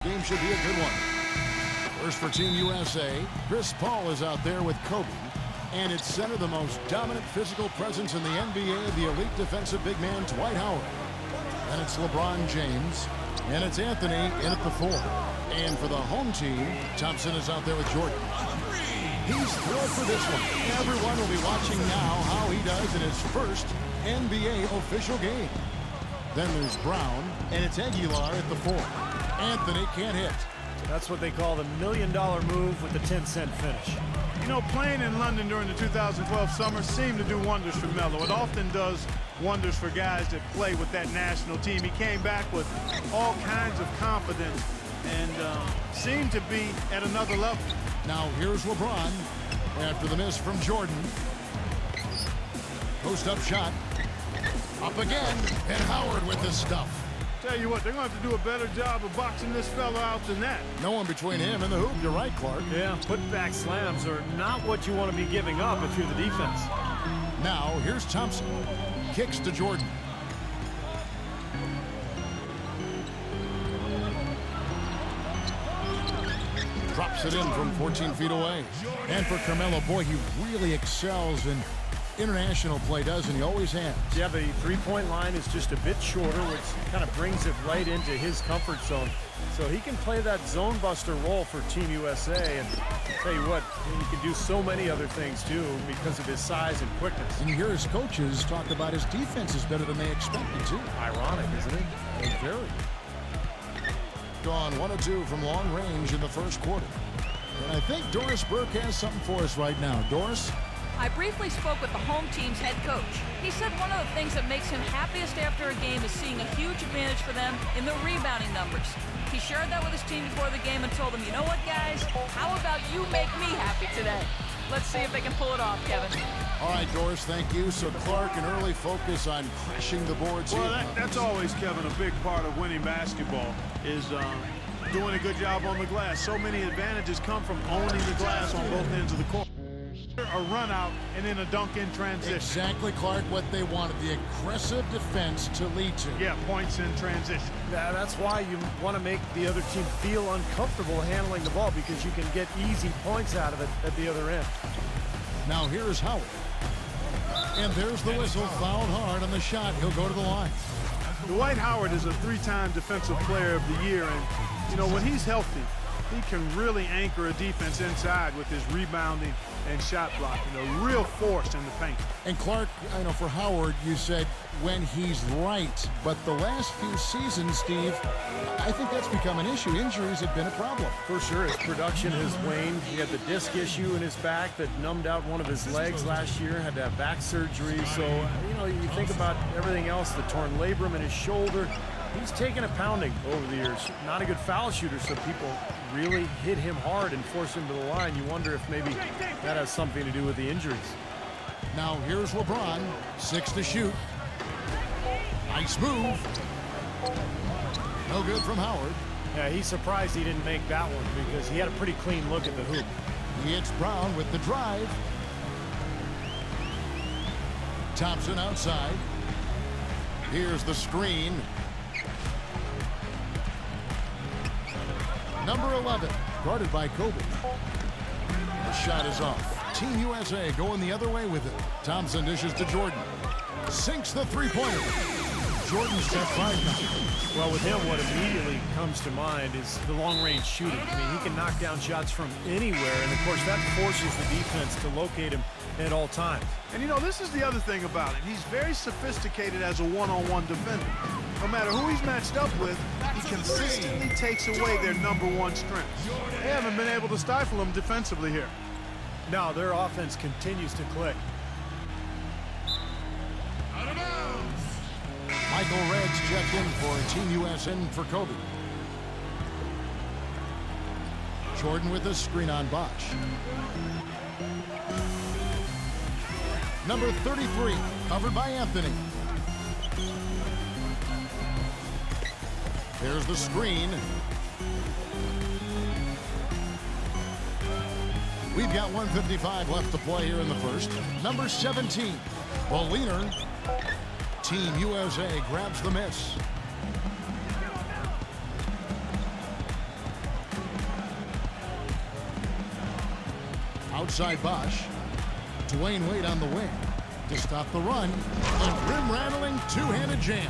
Game should be a good one. First for Team USA, Chris Paul is out there with Kobe. And it's center, the most dominant physical presence in the NBA, the elite defensive big man, Dwight Howard. And it's LeBron James. And it's Anthony in at the 4. And for the home team, Thompson is out there with Jordan. He's thrilled for this one. Everyone will be watching now how he does in his first NBA official game. Then there's Brown, and it's Gilas at the 4. Anthony can't hit. That's what they call the $1,000,000 move with the 10-cent finish. You know, playing in London during the 2012 summer seemed to do wonders for Melo. It often does wonders for guys that play with that national team. He came back with all kinds of confidence and seemed to be at another level. Now here's LeBron after the miss from Jordan. Post-up shot. Up again, and Howard with the stuff. Tell you what, they're going to have to do a better job of boxing this fella out than that. No one between him and the hoop. You're right, Clark. Yeah, put-back slams are not what you want to be giving up if you're the defense. Now, here's Thompson. Kicks to Jordan. Drops it in from 14 feet away. And for Carmelo, boy, he really excels in international play, doesn't he? Always has. Yeah, the three-point line is just a bit shorter, which kind of brings it right into his comfort zone. So he can play that zone buster role for Team USA. And I'll tell you what, he can do so many other things, too, because of his size and quickness. And you hear his coaches talk about his defense is better than they expected, too. Ironic, isn't it? And very. Gone 1 of 2 from long range in the first quarter. And I think Doris Burke has something for us right now. Doris? I briefly spoke with the home team's head coach. He said one of the things that makes him happiest after a game is seeing a huge advantage for them in the rebounding numbers. He shared that with his team before the game and told them, you know what, guys? How about you make me happy today? Let's see if they can pull it off, Kevin. All right, Doris, thank you. So Clark, an early focus on crashing the boards Well, here. that's always, Kevin, a big part of winning basketball is doing a good job on the glass. So many advantages come from owning the glass on both ends of the court. A run out and then a dunk in transition. Exactly, Clark, what they wanted, the aggressive defense to lead to. Yeah, points in transition. Yeah, that's why you want to make the other team feel uncomfortable handling the ball, because you can get easy points out of it at the other end. Now here's Howard. And there's the whistle, fouled hard on the shot. He'll go to the line. Dwight Howard is a 3-time Defensive Player of the Year, and, you know, when he's healthy, he can really anchor a defense inside with his rebounding and shot blocking. A real force in the paint. And Clark, I know for Howard, you said when he's right. But the last few seasons, Steve, I think that's become an issue. Injuries have been a problem. For sure, his production has waned. He had the disc issue in his back that numbed out one of his legs last year, had to have back surgery. So, you know, you think about everything else, the torn labrum in his shoulder. He's taken a pounding over the years. Not a good foul shooter, so people really hit him hard and force him to the line. You wonder if maybe that has something to do with the injuries. Now here's LeBron, 6 to shoot. Nice move. No good from Howard. Yeah, he's surprised he didn't make that one because he had a pretty clean look at the hoop. He hits Brown with the drive. Thompson outside. Here's the screen. Number 11, guarded by Kobe. The shot is off. Team USA going the other way with it. Thompson dishes to Jordan. Sinks the three-pointer. Jordan's got 5 now. Well, with him, what immediately comes to mind is the long-range shooting. I mean, he can knock down shots from anywhere, and of course, that forces the defense to locate him at all times. And, you know, this is the other thing about him. He's very sophisticated as a one-on-one defender. No matter who he's matched up with, he consistently takes away their #1 strength. They haven't been able to stifle him defensively here. Now, their offense continues to click. Michael Reds checked in for Team USA for Kobe. Jordan with a screen on Bosch. Number 33, covered by Anthony. There's the screen. We've got 1:55 left to play here in the first. Number 17, Boliner. Team USA grabs the miss. Outside Bosch. Dwayne Wade on the wing to stop the run. A rim-rattling two-handed jam.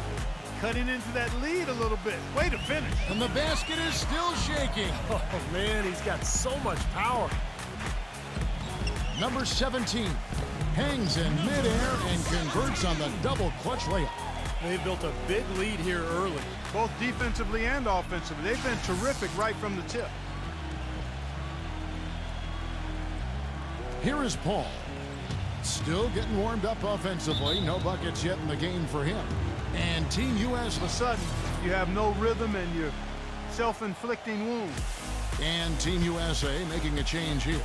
Cutting into that lead a little bit. Way to finish. And the basket is still shaking. Oh, man, he's got so much power. Number 17 hangs in midair and converts on the double clutch layup. They've built a big lead here early. Both defensively and offensively. They've been terrific right from the tip. Here is Paul. Still getting warmed up offensively. No buckets yet in the game for him. And Team US. All of a sudden, you have no rhythm and you're self-inflicting wound. And Team USA making a change here.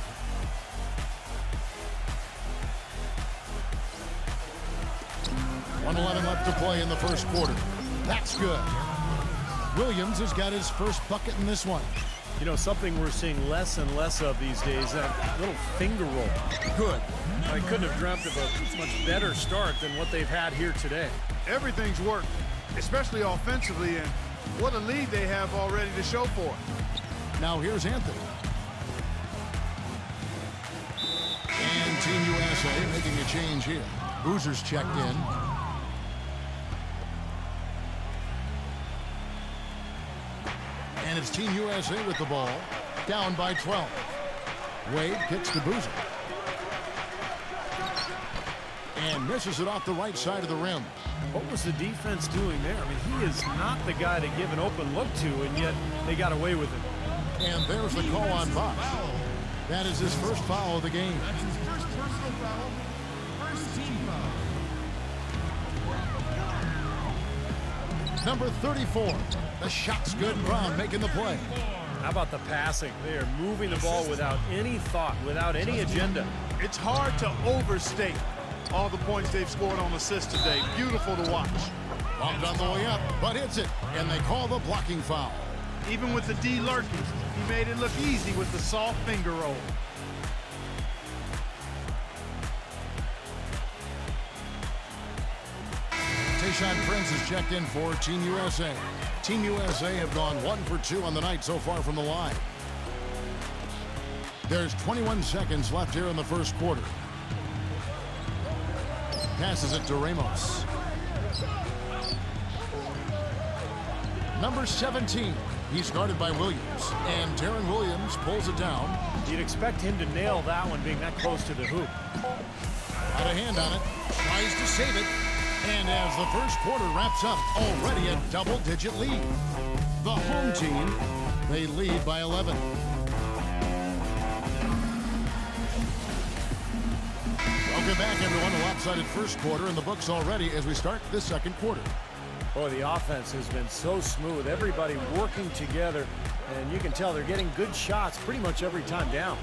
.111 left to play in the first quarter. That's good. Williams has got his first bucket in this one. You know, something we're seeing less and less of these days, that little finger roll. Good. I couldn't have dreamt of a much better start than what they've had here today. Everything's worked, especially offensively, and what a lead they have already to show for it. Now here's Anthony. And Team USA making a change here. Boozer's checked in. And it's Team USA with the ball, down by 12. Wade kicks to Boozer. And misses it off the right side of the rim. What was the defense doing there? I mean, he is not the guy to give an open look to, and yet they got away with it. And there's the call on Bosch. That is his first foul of the game. That's his first personal foul. First team foul. Number 34. The shot's good. Brown making the play. How about the passing? They are moving the ball without any thought, without any agenda. It's hard to overstate all the points they've scored on assists today. Beautiful to watch. Bumped on the way up, but hits it. And they call the blocking foul. Even with the D lurking, he made it look easy with the soft finger roll. Tayshaun Prince is checked in for Team USA. Team USA have gone 1 for 2 on the night so far from the line. There's 21 seconds left here in the first quarter. Passes it to Ramos. Number 17. He's guarded by Williams. And Darren Williams pulls it down. You'd expect him to nail that one being that close to the hoop. Got a hand on it. Tries to save it. And as the first quarter wraps up, already a double-digit lead. The home team, they lead by 11. Welcome back, everyone. A lopsided first quarter in the books already as we start the second quarter. Boy, the offense has been so smooth. Everybody working together, and you can tell they're getting good shots pretty much every time down.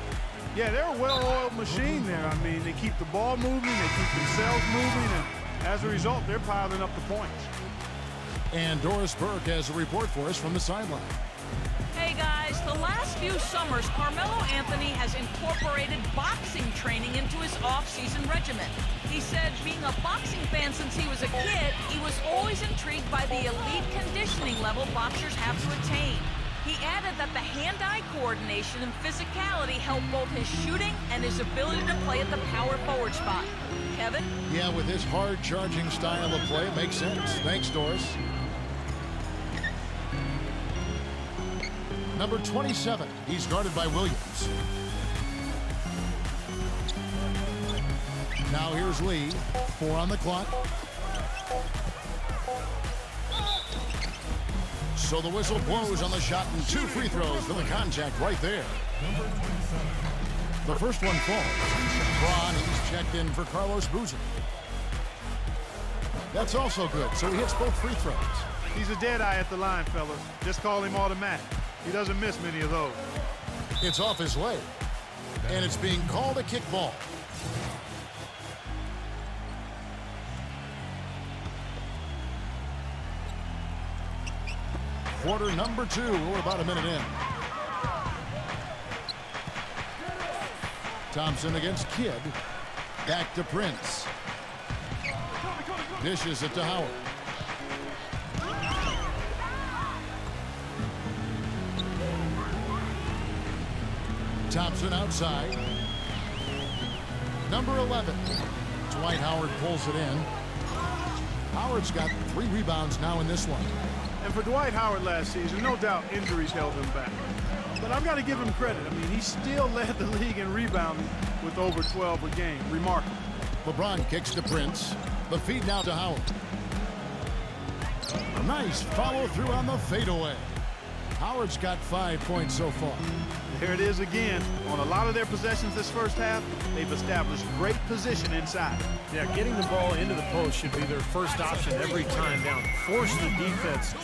Yeah, they're a well-oiled machine there. I mean, they keep the ball moving, they keep themselves moving, and as a result, they're piling up the points. And Doris Burke has a report for us from the sideline. Hey guys, the last few summers, Carmelo Anthony has incorporated boxing training into his off-season regimen. He said being a boxing fan since he was a kid, he was always intrigued by the elite conditioning level boxers have to attain. He added that the hand-eye coordination and physicality helped both his shooting and his ability to play at the power forward spot. Kevin? Yeah, with his hard-charging style of play, it makes sense. Thanks, Doris. Number 27, he's guarded by Williams. Now here's Lee, 4 on the clock. So the whistle blows on the shot and 2 free throws for the contact right there. The first one falls. Braun, he's checked in for Carlos Boozer. That's also good, so he hits both free throws. He's a dead eye at the line, fellas. Just call him automatic. He doesn't miss many of those. It's off his leg, and it's being called a kickball. Quarter number 2. We're about a minute in. Thompson against Kidd. Back to Prince. Dishes it to Howard. Thompson outside. Number 11. Dwight Howard pulls it in. Howard's got 3 rebounds now in this one. And for Dwight Howard last season, no doubt injuries held him back. But I've got to give him credit. I mean, he still led the league in rebounding with over 12 a game. Remarkable. LeBron kicks to Prince. The feed now to Howard. Nice follow through on the fadeaway. Howard's got 5 points so far. There it is again. On a lot of their possessions this first half, they've established great position inside. Yeah, getting the ball into the post should be their first option every time down. Force the defense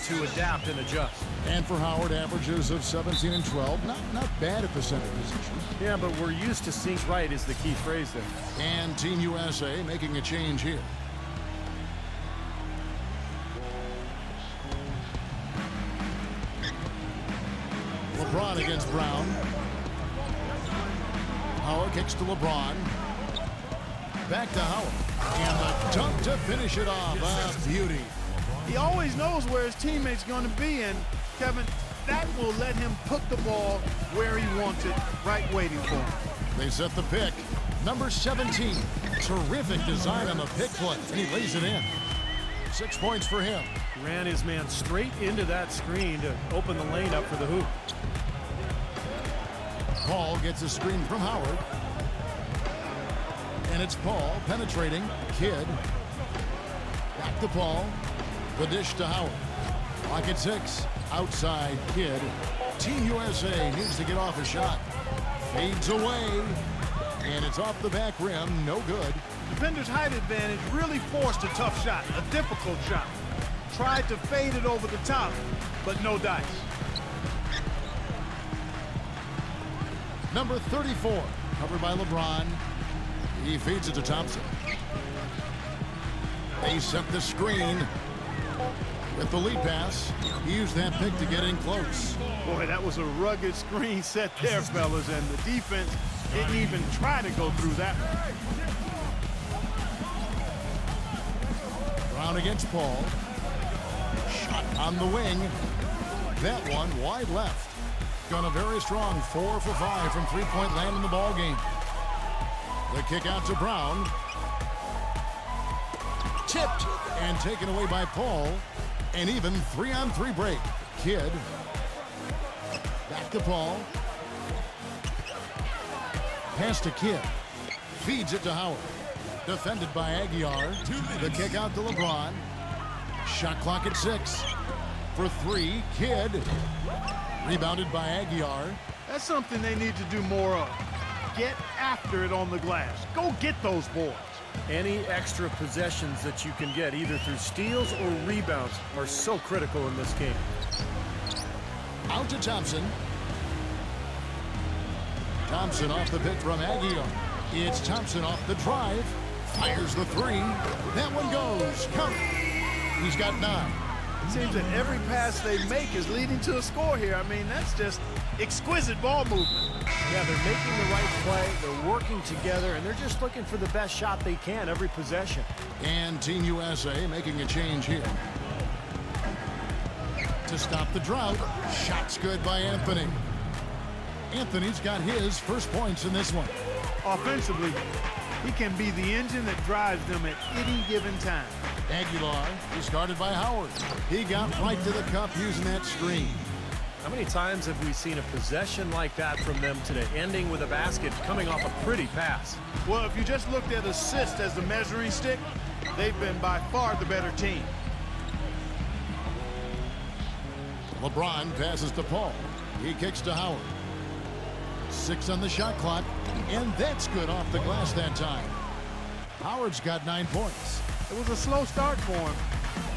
to adapt and adjust. And for Howard, averages of 17 and 12. Not bad at the center position. Yeah, but we're used to seeing right is the key phrase there. And Team USA making a change here. LeBron against Brown. Howard kicks to LeBron. Back to Howard. And the dunk to finish it off. A beauty. He always knows where his teammate's going to be, and Kevin, that will let him put the ball where he wants it, right waiting for him. They set the pick. Number 17. Terrific design on the pick play. And he lays it in. 6 points for him. Ran his man straight into that screen to open the lane up for the hoop. Paul gets a screen from Howard. And it's Paul penetrating. Kidd. Back to Paul. The dish to Howard. Clock at 6. Outside Kidd. Team USA needs to get off a shot. Fades away. And it's off the back rim. No good. Defender's height advantage really forced a tough shot, a difficult shot. Tried to fade it over the top, but no dice. Number 34, covered by LeBron. He feeds it to Thompson. They set the screen with the lead pass. He used that pick to get in close. Boy, that was a rugged screen set there, fellas, and the defense didn't even try to go through that one. Brown against Paul. Shot on the wing. That one wide left. Gone a very strong 4 for 5 from three-point land in the ball game. The kick out to Brown. Tipped and taken away by Paul. An even 3-on-3 break. Kidd. Back to Paul. Pass to Kidd. Feeds it to Howard. Defended by Aguiar. The kick out to LeBron. Shot clock at 6. For 3, Kidd. Rebounded by Aguiar. That's something they need to do more of. Get after it on the glass. Go get those boards. Any extra possessions that you can get, either through steals or rebounds, are so critical in this game. Out to Thompson. Thompson off the pick from Aguiar. It's Thompson off the drive. Fires the 3. That one goes. Count. He's got 9. It seems that every pass they make is leading to a score here. I mean, that's just exquisite ball movement. Yeah, they're making the right play. They're working together, and they're just looking for the best shot they can every possession. And Team USA making a change here. To stop the drought. Shot's good by Anthony. Anthony's got his first points in this one. Offensively, he can be the engine that drives them at any given time. Aguilar is guarded by Howard. He got right to the cup using that screen. How many times have we seen a possession like that from them today, ending with a basket coming off a pretty pass? Well, if you just looked at assists as the measuring stick, they've been by far the better team. LeBron passes to Paul. He kicks to Howard. 6 on the shot clock, and that's good off the glass that time. Howard's got 9 points. It was a slow start for him,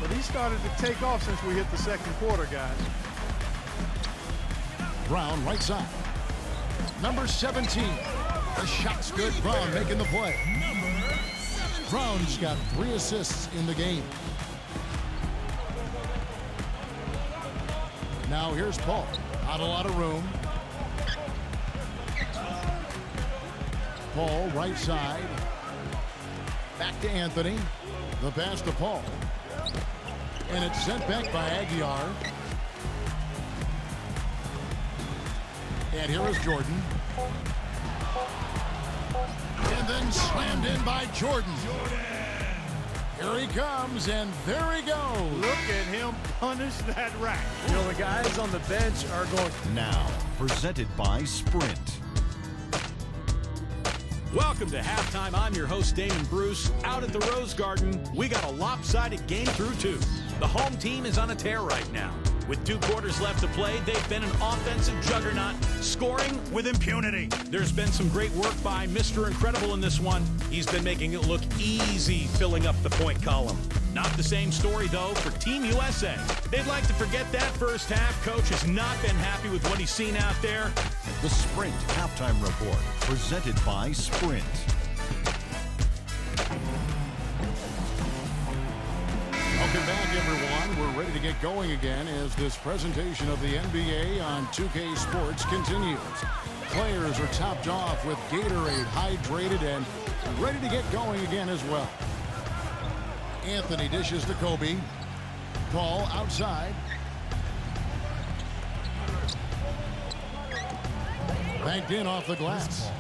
but he started to take off since we hit the second quarter, guys. Brown right side. Number 17. The shot's good. Brown making the play. Brown's got 3 assists in the game. Now here's Paul. Not a lot of room. Paul right side. Back to Anthony. The pass to Paul. And it's sent back by Aguiar. And here is Jordan. And then slammed in by Jordan. Here he comes, and there he goes. Look at him punish that rack. You know, the guys on the bench are going. Now, presented by Sprint. Welcome to halftime. I'm your host, Damon Bruce. Out at the Rose Garden, we got a lopsided game through two. The home team is on a tear right now. With 2 quarters left to play, they've been an offensive juggernaut, scoring with impunity. There's been some great work by Mr. Incredible in this one. He's been making it look easy filling up the point column. Not the same story, though, for Team USA. They'd like to forget that first half. Coach has not been happy with what he's seen out there. The Sprint Halftime Report, presented by Sprint. Welcome back, everyone. We're ready to get going again as this presentation of the NBA on 2K Sports continues. Players are topped off with Gatorade, hydrated, and ready to get going again as well. Anthony dishes to Kobe. Paul outside. Banked in off the glass.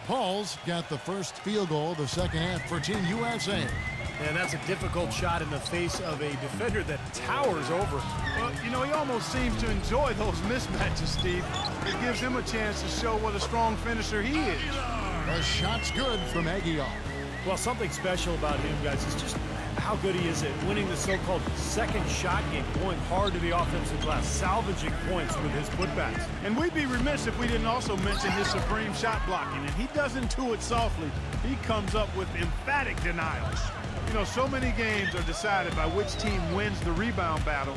Paul's got the first field goal of the second half for Team USA. And that's a difficult shot in the face of a defender that towers over. Well, you know, he almost seems to enjoy those mismatches, Steve. It gives him a chance to show what a strong finisher he is. The shot's good from Aguilar. Well, something special about him, guys, is just how good he is at winning the so-called second shot game, going hard to the offensive glass, salvaging points with his putbacks. And we'd be remiss if we didn't also mention his supreme shot blocking. And he doesn't do it softly. He comes up with emphatic denials. You know, so many games are decided by which team wins the rebound battle.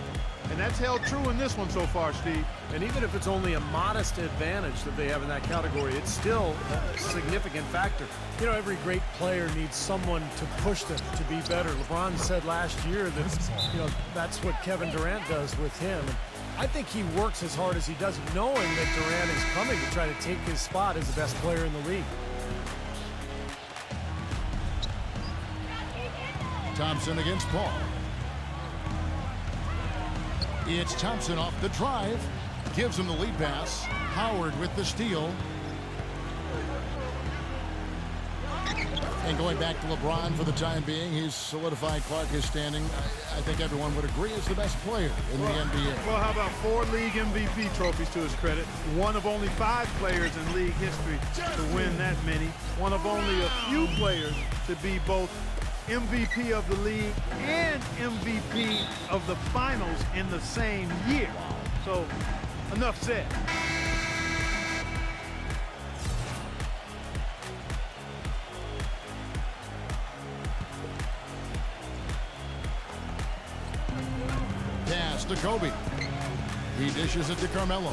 And that's held true in this one so far, Steve. And even if it's only a modest advantage that they have in that category, it's still a significant factor. You know, every great player needs someone to push them to be better. LeBron said last year that, you know, that's what Kevin Durant does with him. And I think he works as hard as he does, knowing that Durant is coming to try to take his spot as the best player in the league. Thompson against Paul. It's Thompson off the drive. Gives him the lead pass. Howard with the steal. And going back to LeBron for the time being, he's solidified Clark his standing. I think everyone would agree is the best player in the NBA. Well, how about 4 league MVP trophies to his credit? One of only 5 players in league history to win that many. One of only a few players to be both MVP of the league and MVP of the finals in the same year. So, enough said. Pass to Kobe. He dishes it to Carmelo.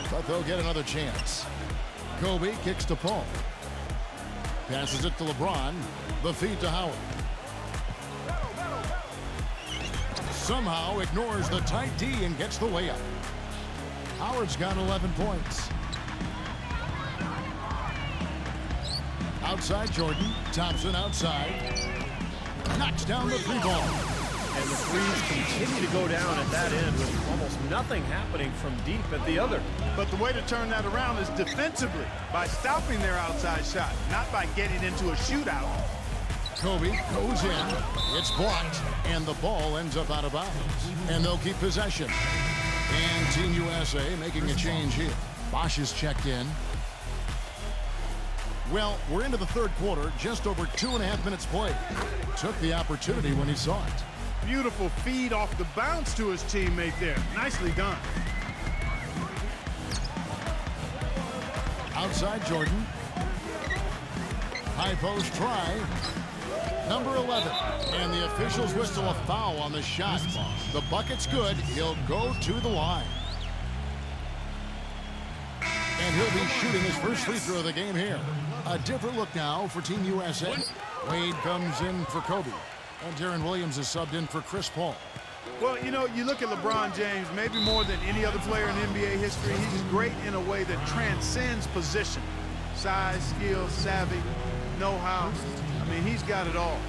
But they'll get another chance. Kobe kicks to Paul. Passes it to LeBron. The feed to Howard. Somehow ignores the tight D and gets the layup. Howard's got 11 points. Outside Jordan. Thompson outside. Knocks down the 3-ball. And the threes continue to go down at that end with almost nothing happening from deep at the other. But the way to turn that around is defensively, by stopping their outside shot, not by getting into a shootout. Kobe goes in. It's blocked. And the ball ends up out of bounds. And they'll keep possession. And Team USA making a change here. Bosch is checked in. Well, we're into the third quarter. Just over 2.5 minutes played. Took the opportunity when he saw it. Beautiful feed off the bounce to his teammate there. Nicely done. Outside Jordan. High post try. Number 11. And the officials whistle a foul on the shot. The bucket's good. He'll go to the line. And he'll be shooting his first free throw of the game here. A different look now for Team USA. Wade comes in for Kobe. And Deron Williams is subbed in for Chris Paul. Well, you know, you look at LeBron James, maybe more than any other player in NBA history, he's great in a way that transcends position. Size, skill, savvy, know-how. I mean, he's got it all.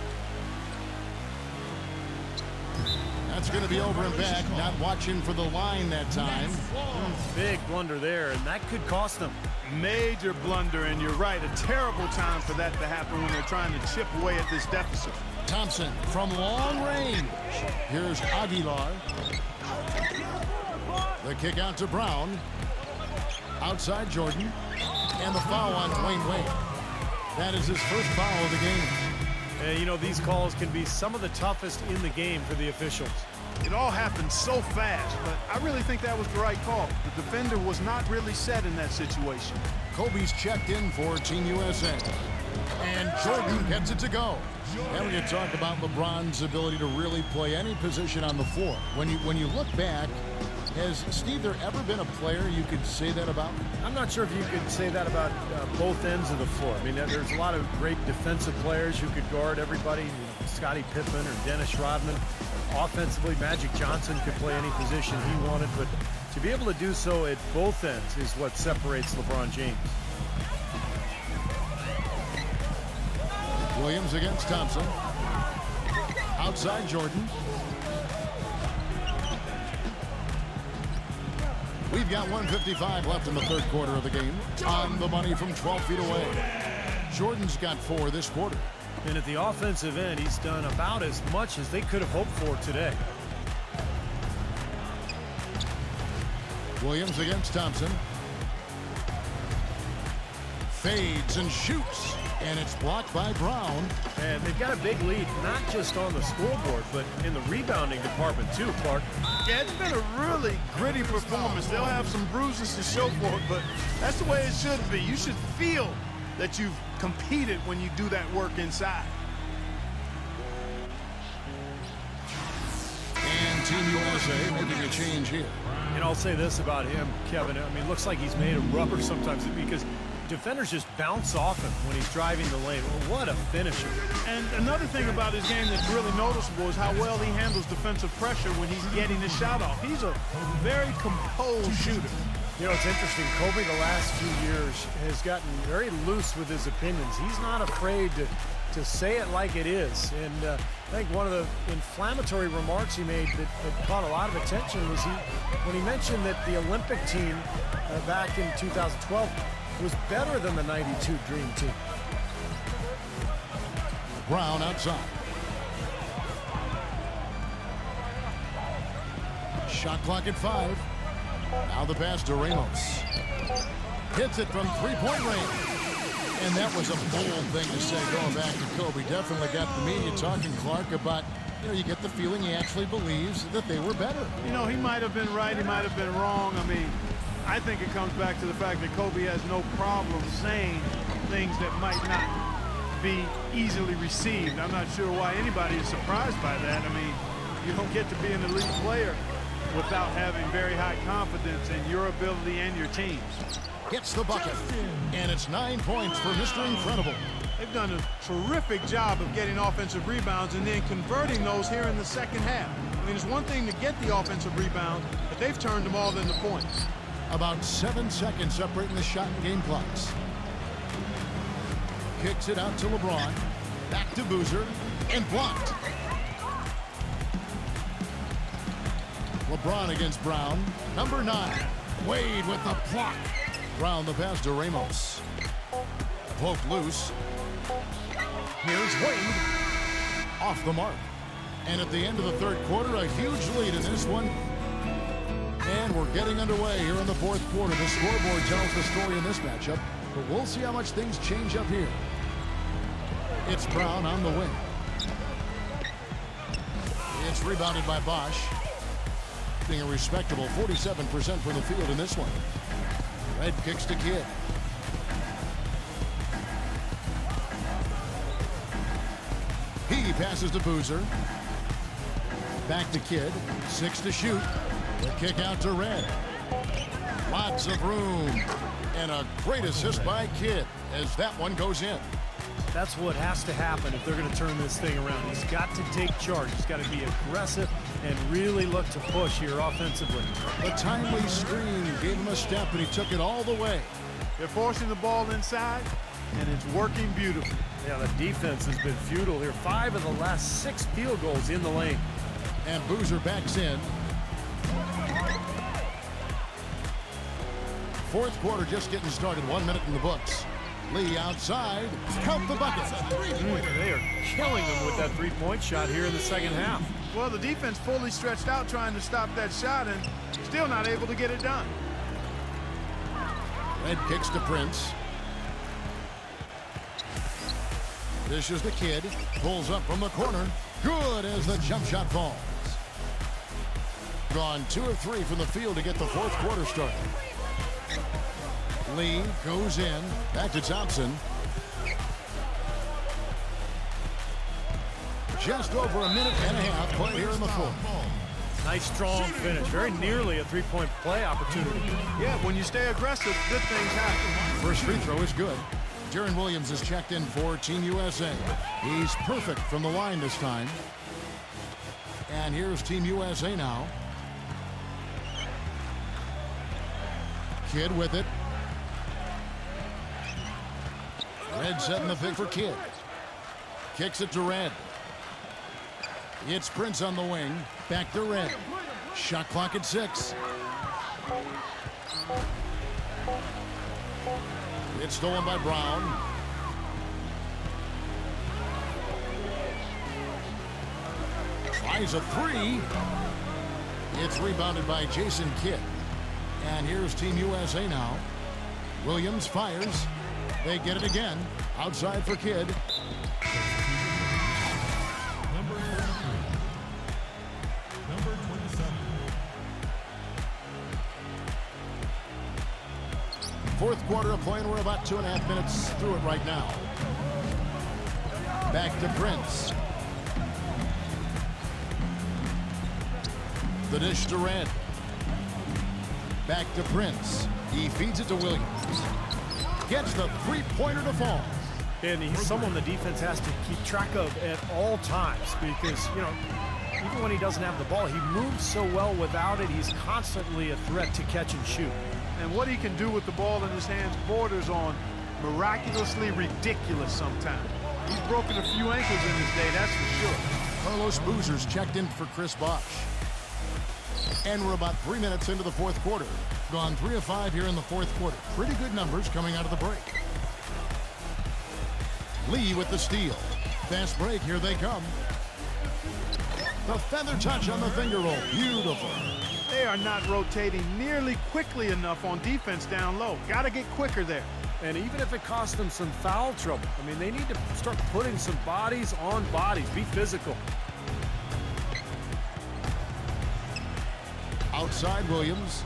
That's going to be over and back. Not watching for the line that time. big blunder there, and that could cost them. Major blunder, and you're right, a terrible time for that to happen when they're trying to chip away at this deficit. Thompson from long range. Here's Aguilar. The kick out to Brown. Outside Jordan. And the foul on Dwayne Wade. That is his first foul of the game. And you know, these calls can be some of the toughest in the game for the officials. It all happened so fast, but I really think that was the right call. The defender was not really set in that situation. Kobe's checked in for Team USA. And Jordan gets it to go. And when you talk about LeBron's ability to really play any position on the floor, when you look back, has Steve there ever been a player you could say that about? I'm not sure if you could say that about both ends of the floor. I mean, there's a lot of great defensive players who could guard everybody. You know, Scottie Pippen or Dennis Rodman. Offensively, Magic Johnson could play any position he wanted, but to be able to do so at both ends is what separates LeBron James. Williams against Thompson. Outside Jordan. We've got 1:55 left in the third quarter of the game. On the money from 12 feet away. Jordan's got 4 this quarter. And at the offensive end, he's done about as much as they could have hoped for today. Williams against Thompson. Fades and shoots. And it's blocked by Brown. And they've got a big lead, not just on the scoreboard, but in the rebounding department too, Clark. Yeah, it's been a really gritty performance. They'll have some bruises to show for it, but that's the way it should be. You should feel that you've competed when you do that work inside. And Team USA making a change here. And I'll say this about him, Kevin. I mean, it looks like he's made of rubber sometimes because defenders just bounce off him when he's driving the lane. Well, what a finisher. And another thing about his game that's really noticeable is how well he handles defensive pressure when he's getting his shot off. He's a very composed shooter. You know, it's interesting. Kobe the last few years has gotten very loose with his opinions. He's not afraid to say it like it is. And I think one of the inflammatory remarks he made that caught a lot of attention was when he mentioned that the Olympic team back in 2012 was better than the '92 Dream Team. Brown outside. Shot clock at 5. Now the pass to Ramos. Hits it from three-point range. And that was a bold thing to say going back to Kobe. Definitely got the media talking, Clark, about, you get the feeling he actually believes that they were better. You know, he might have been right, he might have been wrong. I mean, I think it comes back to the fact that Kobe has no problem saying things that might not be easily received. I'm not sure why anybody is surprised by that. I mean, you don't get to be an elite player without having very high confidence in your ability and your team's. Gets the bucket. And it's 9 points for Mr. Incredible. They've done a terrific job of getting offensive rebounds and then converting those here in the second half. I mean, it's one thing to get the offensive rebound, but they've turned them all into points. About 7 seconds separating the shot and game clocks. Kicks it out to LeBron. Back to Boozer. And blocked. LeBron against Brown. Number 9. Wade with the block. Brown the pass to Ramos. Poked loose. Here's Wade. Off the mark. And at the end of the third quarter, a huge lead in this one. And we're getting underway here in the fourth quarter. The scoreboard tells the story in this matchup, but we'll see how much things change up here. It's Brown on the wing. It's rebounded by Bosch. Being a respectable 47% from the field in this one. Red kicks to Kidd. He passes to Boozer. Back to Kidd. 6 to shoot. The kick out to Red. Lots of room. And a great assist by Kidd as that one goes in. That's what has to happen if they're going to turn this thing around. He's got to take charge. He's got to be aggressive and really look to push here offensively. A timely screen gave him a step, and he took it all the way. They're forcing the ball inside, and it's working beautifully. Yeah, the defense has been futile here. 5 of the last 6 field goals in the lane. And Boozer backs in. Fourth quarter just getting started. 1 minute in the books. Lee outside. Count the bucket. They are killing them with that three-point shot here in the second half. Well, the defense fully stretched out trying to stop that shot and still not able to get it done. Red kicks to Prince. This is the Kid. Pulls up from the corner. Good as the jump shot falls. Gone 2 of 3 from the field to get the fourth quarter started. Lee goes in. Back to Thompson. Just over a minute and a half play here in the fourth. Nice strong finish. Very nearly a three-point play opportunity. Yeah, when you stay aggressive, good things happen. First free throw is good. Jaron Williams is checked in for Team USA. He's perfect from the line this time. And here's Team USA now. Kidd with it. Red setting the pick for Kidd. Kicks it to Red. It's Prince on the wing. Back to Red. Shot clock at 6. It's stolen by Brown. Tries a 3. It's rebounded by Jason Kidd. And here's Team USA now. Williams fires. They get it again. Outside for Kidd. Number 27. Fourth quarter of play, and we're about 2.5 minutes through it right now. Back to Prince. The dish to Red. Back to Prince. He feeds it to Williams. Gets the three-pointer to fall. And he's someone the defense has to keep track of at all times because, you know, even when he doesn't have the ball, he moves so well without it. He's constantly a threat to catch and shoot. And what he can do with the ball in his hands borders on miraculously ridiculous sometimes. He's broken a few ankles in his day, that's for sure. Carlos Boozer's checked in for Chris Bosh. And we're about 3 minutes into the fourth quarter. Gone 3 of 5 here in the fourth quarter. Pretty good numbers coming out of the break. Lee with the steal. Fast break, here they come. The feather touch on the finger roll. Beautiful. They are not rotating nearly quickly enough on defense down low. Got to get quicker there. And even if it costs them some foul trouble, I mean, they need to start putting some bodies on bodies. Be physical. Outside Williams.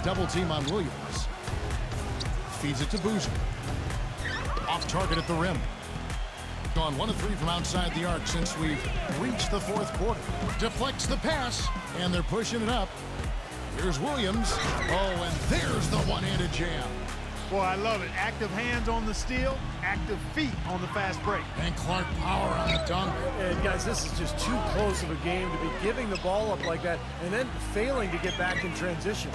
Double team on Williams. Feeds it to Boozer. Off target at the rim. Gone 1 of 3 from outside the arc since we've reached the fourth quarter. Deflects the pass, and they're pushing it up. Here's Williams. Oh, and there's the one-handed jam. Boy, I love it. Active hands on the steal, active feet on the fast break. And Clark power on the dunk. And guys, this is just too close of a game to be giving the ball up like that and then failing to get back in transition.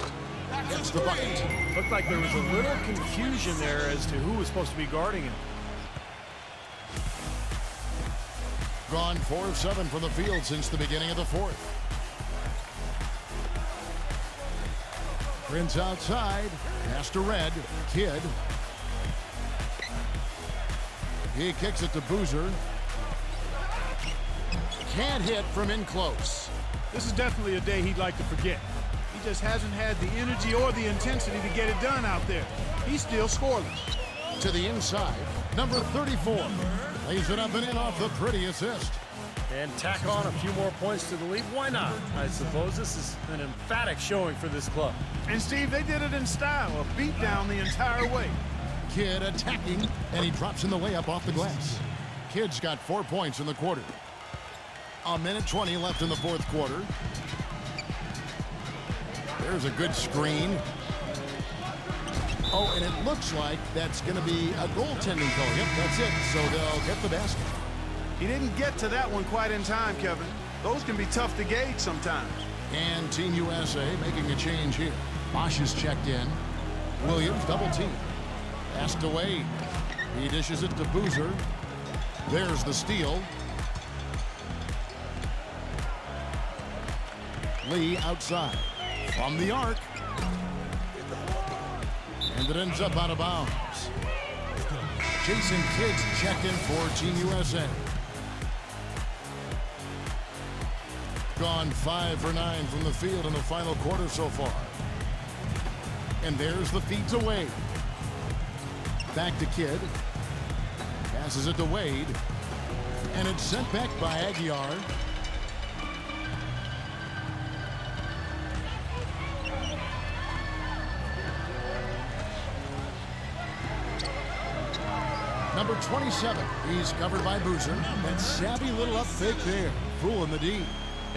Gets the bucket. Looked like there was a little confusion there as to who was supposed to be guarding him. Gone 4 of 7 from the field since the beginning of the fourth. Prince outside. Pass to Red. Kidd. He kicks it to Boozer. Can't hit from in close. This is definitely a day he'd like to forget. He just hasn't had the energy or the intensity to get it done out there. He's still scoreless. To the inside. Number 34. Lays it up and in off the pretty assist. And tack on a few more points to the lead. Why not? I suppose this is an emphatic showing for this club. And Steve, they did it in style, a beat down the entire way. Kidd attacking, and he drops in the layup off the glass. Kidd's got 4 points in the quarter. A minute 20 left in the fourth quarter. There's a good screen. Oh, and it looks like that's going to be a goaltending call. Yep, that's it. So they'll get the basket. He didn't get to that one quite in time, Kevin. Those can be tough to gauge sometimes. And Team USA making a change here. Bosh is checked in. Williams double team. Passed away. He dishes it to Boozer. There's the steal. Lee outside. From the arc. And it ends up out of bounds. Jason Kidd's checked in for Team USA. Gone 5 for 9 from the field in the final quarter so far. And there's the feed to Wade. Back to Kidd. Passes it to Wade. And it's sent back by Aguiar. Number 27. He's covered by Boozer. That savvy little up fake there. Fooling the D.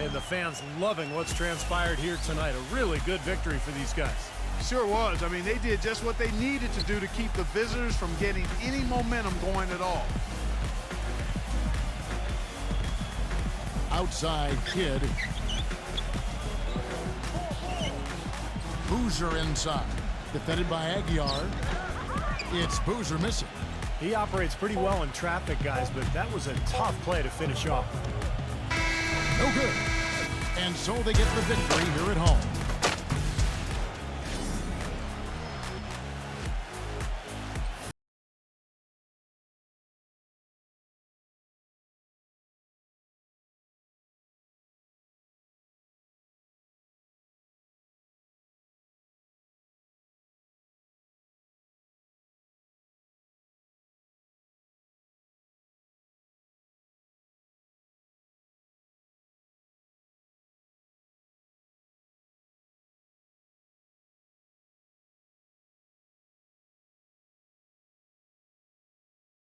And the fans loving what's transpired here tonight. A really good victory for these guys. Sure was. I mean, they did just what they needed to do to keep the visitors from getting any momentum going at all. Outside Kidd. Boozer inside. Defended by Aguiar. It's Boozer missing. He operates pretty well in traffic, guys, but that was a tough play to finish off. No good. And so they get the victory here at home.